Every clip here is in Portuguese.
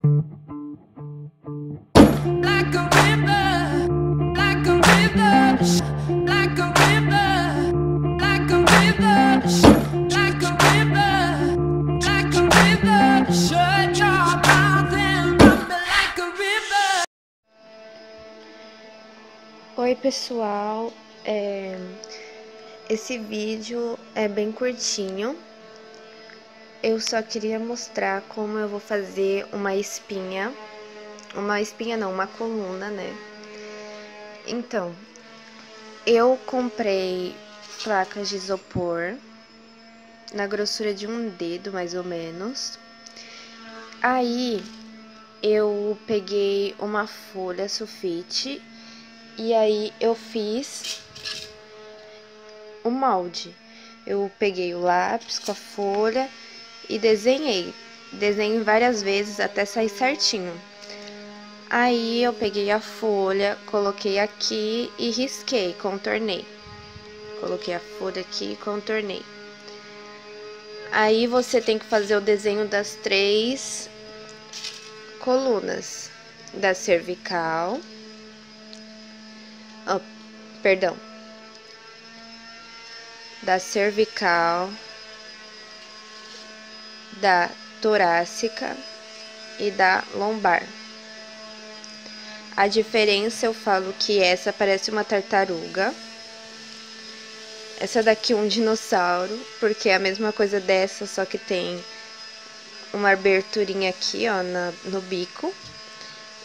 Like a river, like a river, like a river, like a river, like a river, like a river. Shut your mouth and run me like a river. Oi pessoal, esse vídeo é bem curtinho. Eu só queria mostrar como eu vou fazer uma espinha não, uma coluna, né? Então, eu comprei placas de isopor na grossura de um dedo, mais ou menos. Aí, eu peguei uma folha sulfite e aí eu fiz o molde. Eu peguei o lápis com a folha e desenhei várias vezes até sair certinho. Aí eu peguei a folha, coloquei aqui e risquei, contornei. Coloquei a folha aqui e contornei. Aí você tem que fazer o desenho das 3 colunas, da cervical, da cervical, da torácica e da lombar. A diferença, eu falo que essa parece uma tartaruga, essa daqui um dinossauro, porque é a mesma coisa dessa, só que tem uma aberturinha aqui, ó, no bico.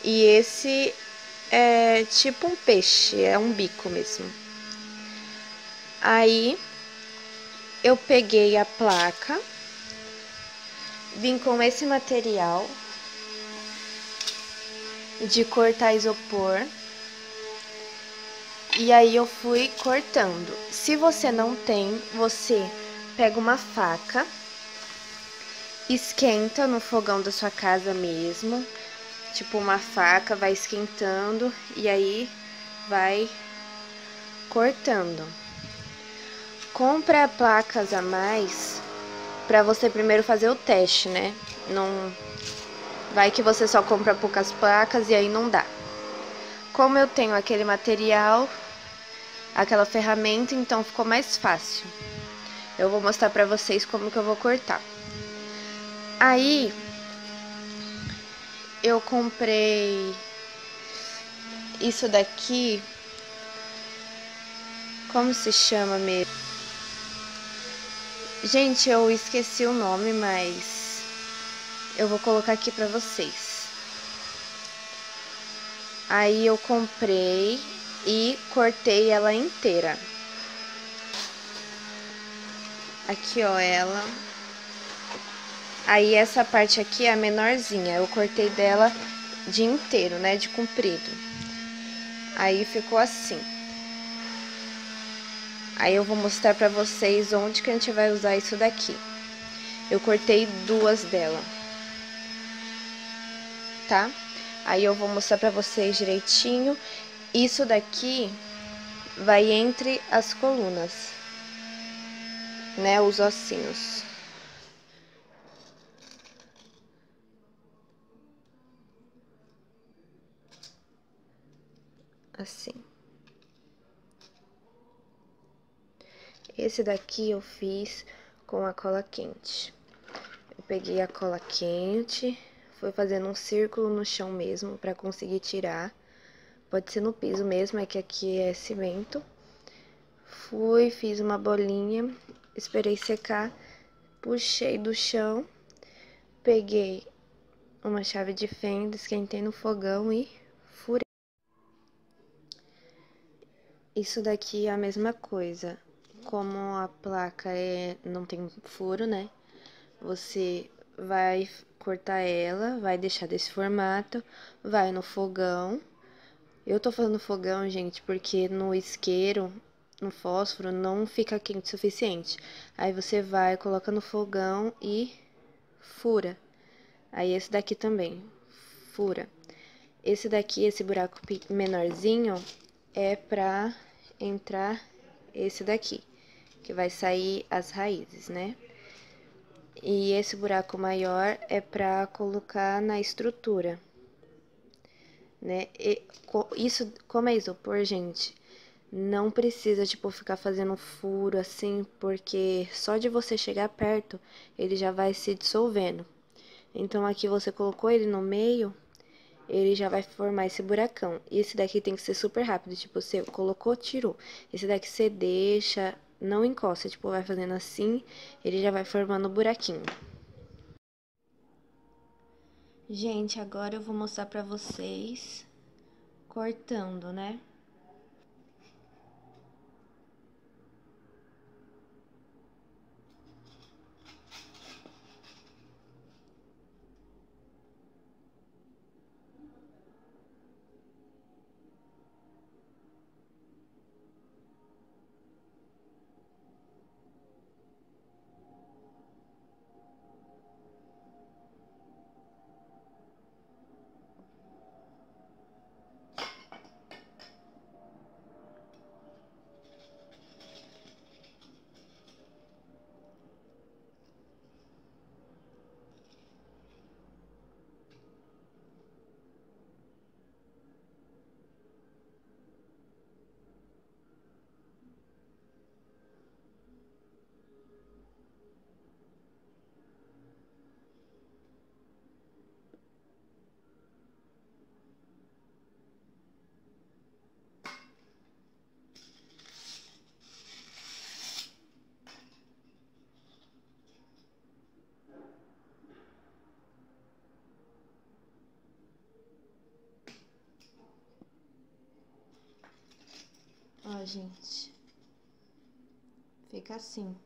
E esse é tipo um peixe, é um bico mesmo. Aí, eu peguei a placa, vim com esse material de cortar isopor. E aí eu fui cortando. Se você não tem, você pega uma faca, esquenta no fogão da sua casa mesmo, tipo uma faca, vai esquentando e aí vai cortando. Compra placas a mais pra você primeiro fazer o teste, né? Não vai que você só compra poucas placas e aí não dá. Como eu tenho aquele material, aquela ferramenta, então ficou mais fácil. Eu vou mostrar pra vocês como que eu vou cortar. Aí, eu comprei isso daqui, como se chama mesmo? Gente, eu esqueci o nome, mas eu vou colocar aqui pra vocês. Aí eu comprei e cortei ela inteira. Aqui, ó, ela. Aí essa parte aqui é a menorzinha, eu cortei dela de inteiro, né, de comprido. Aí ficou assim. Aí eu vou mostrar pra vocês onde que a gente vai usar isso daqui. Eu cortei 2 dela, tá? Aí eu vou mostrar pra vocês direitinho. Isso daqui vai entre as colunas, né, os ossinhos. Assim. Esse daqui eu fiz com a cola quente. Eu peguei a cola quente, fui fazendo um círculo no chão mesmo pra conseguir tirar. Pode ser no piso mesmo, é que aqui é cimento. Fiz uma bolinha, esperei secar, puxei do chão, peguei uma chave de fenda, esquentei no fogão e furei. Isso daqui é a mesma coisa. Como a placa não tem furo, né? Você vai cortar ela, vai deixar desse formato, vai no fogão. Eu tô falando fogão, gente, porque no isqueiro, no fósforo, não fica quente o suficiente. Aí você vai, coloca no fogão e fura. Aí esse daqui também, fura. Esse daqui, esse buraco menorzinho, é pra entrar esse daqui, que vai sair as raízes, né? E esse buraco maior é para colocar na estrutura, né? Isso, como é isopor, gente, não precisa, tipo, ficar fazendo furo assim, porque só de você chegar perto, ele já vai se dissolvendo. Então, aqui você colocou ele no meio, ele já vai formar esse buracão. E esse daqui tem que ser super rápido, tipo, você colocou, tirou. Esse daqui você deixa, não encosta, tipo, vai fazendo assim, ele já vai formando o buraquinho. Gente, agora eu vou mostrar pra vocês cortando, né? Ó, gente, fica assim.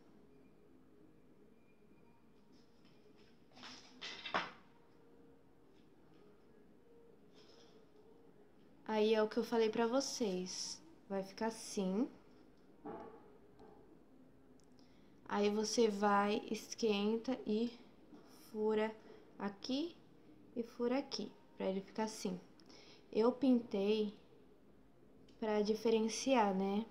Aí é o que eu falei pra vocês. Vai ficar assim. Aí você vai, esquenta e fura aqui e fura aqui, pra ele ficar assim. Eu pintei pra diferenciar, né?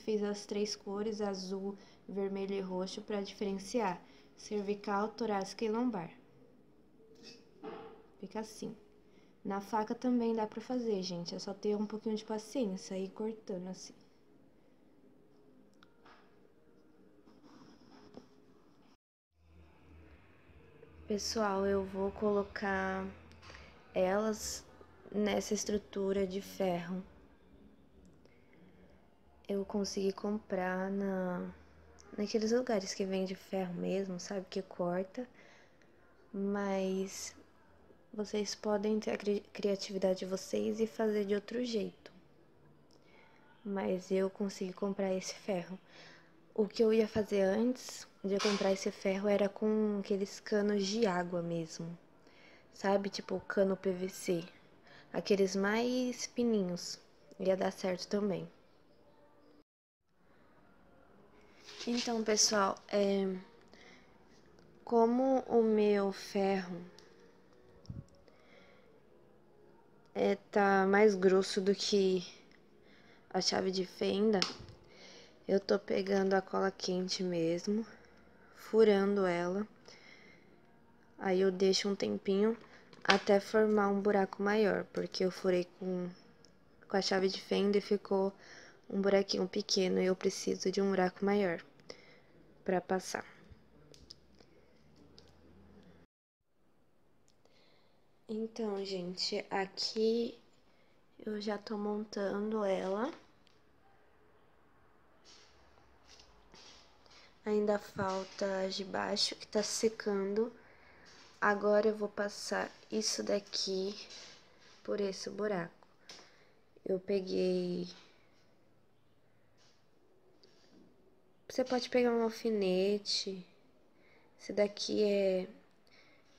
Fiz as três cores, azul, vermelho e roxo, pra diferenciar cervical, torácica e lombar. Fica assim. Na faca também dá pra fazer, gente. É só ter um pouquinho de paciência e ir cortando assim. Pessoal, eu vou colocar elas nessa estrutura de ferro. Eu consegui comprar naqueles lugares que vende ferro mesmo, sabe? Que corta. Mas vocês podem ter a criatividade de vocês e fazer de outro jeito. Mas eu consegui comprar esse ferro. O que eu ia fazer antes de comprar esse ferro era com aqueles canos de água mesmo. Sabe? Tipo cano PVC. Aqueles mais fininhos. Ia dar certo também. Então, pessoal, como o meu ferro tá mais grosso do que a chave de fenda, eu tô pegando a cola quente mesmo, furando ela. Aí eu deixo um tempinho até formar um buraco maior, porque eu furei com a chave de fenda e ficou um buraquinho pequeno e eu preciso de um buraco maior pra passar. Então, gente, aqui eu já tô montando ela. Ainda falta as de baixo que tá secando. Agora eu vou passar isso daqui por esse buraco. Eu peguei... Você pode pegar um alfinete. Esse daqui é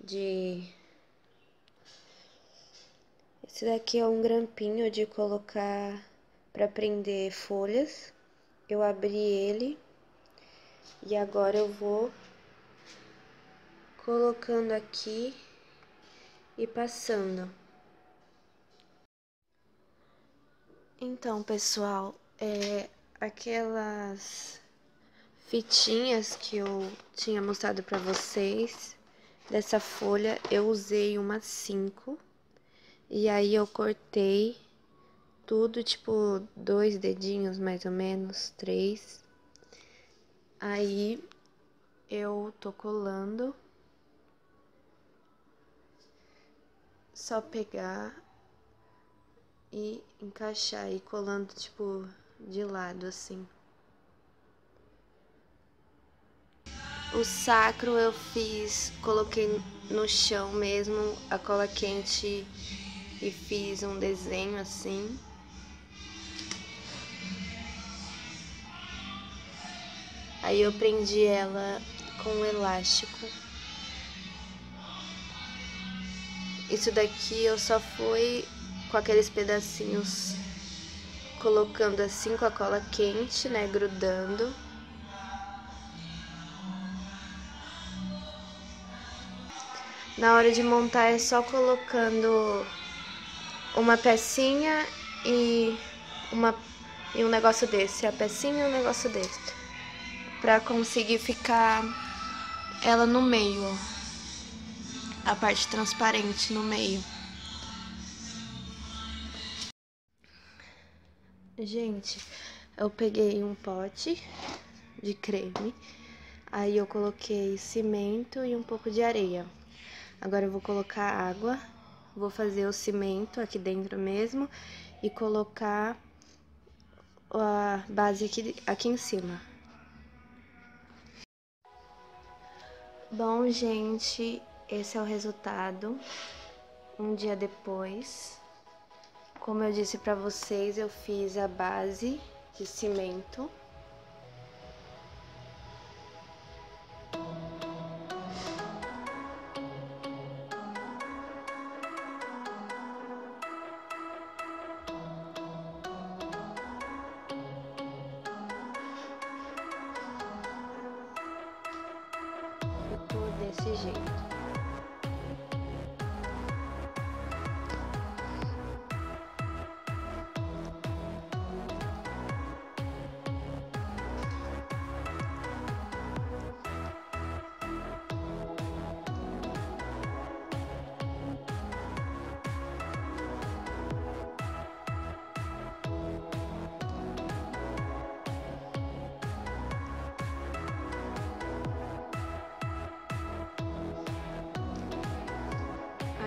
de... Esse daqui é um grampinho de colocar pra prender folhas. Eu abri ele. E agora eu vou colocando aqui e passando. Então, pessoal, aquelas fitinhas que eu tinha mostrado pra vocês. Dessa folha eu usei umas 5. E aí eu cortei tudo, tipo, 2 dedinhos mais ou menos, 3. Aí eu tô colando. Só pegar e encaixar e colando, tipo, de lado, assim. O sacro eu fiz, coloquei no chão mesmo a cola quente e fiz um desenho assim. Aí eu prendi ela com um elástico. Isso daqui eu só fui com aqueles pedacinhos colocando assim com a cola quente, né, grudando. Na hora de montar é só colocando uma pecinha e um negócio desse, a pecinha e um negócio desse, pra conseguir ficar ela no meio, ó, a parte transparente no meio. Gente, eu peguei um pote de creme, aí eu coloquei cimento e um pouco de areia. Agora eu vou colocar água, vou fazer o cimento aqui dentro mesmo e colocar a base aqui em cima. Bom, gente, esse é o resultado um dia depois. Como eu disse pra vocês, eu fiz a base de cimento. Ficou desse jeito.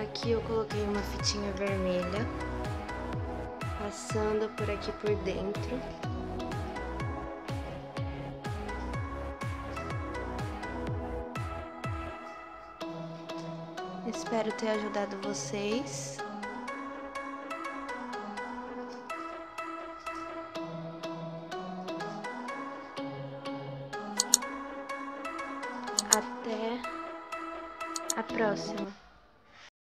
Aqui eu coloquei uma fitinha vermelha, passando por aqui por dentro. Espero ter ajudado vocês. Até a próxima.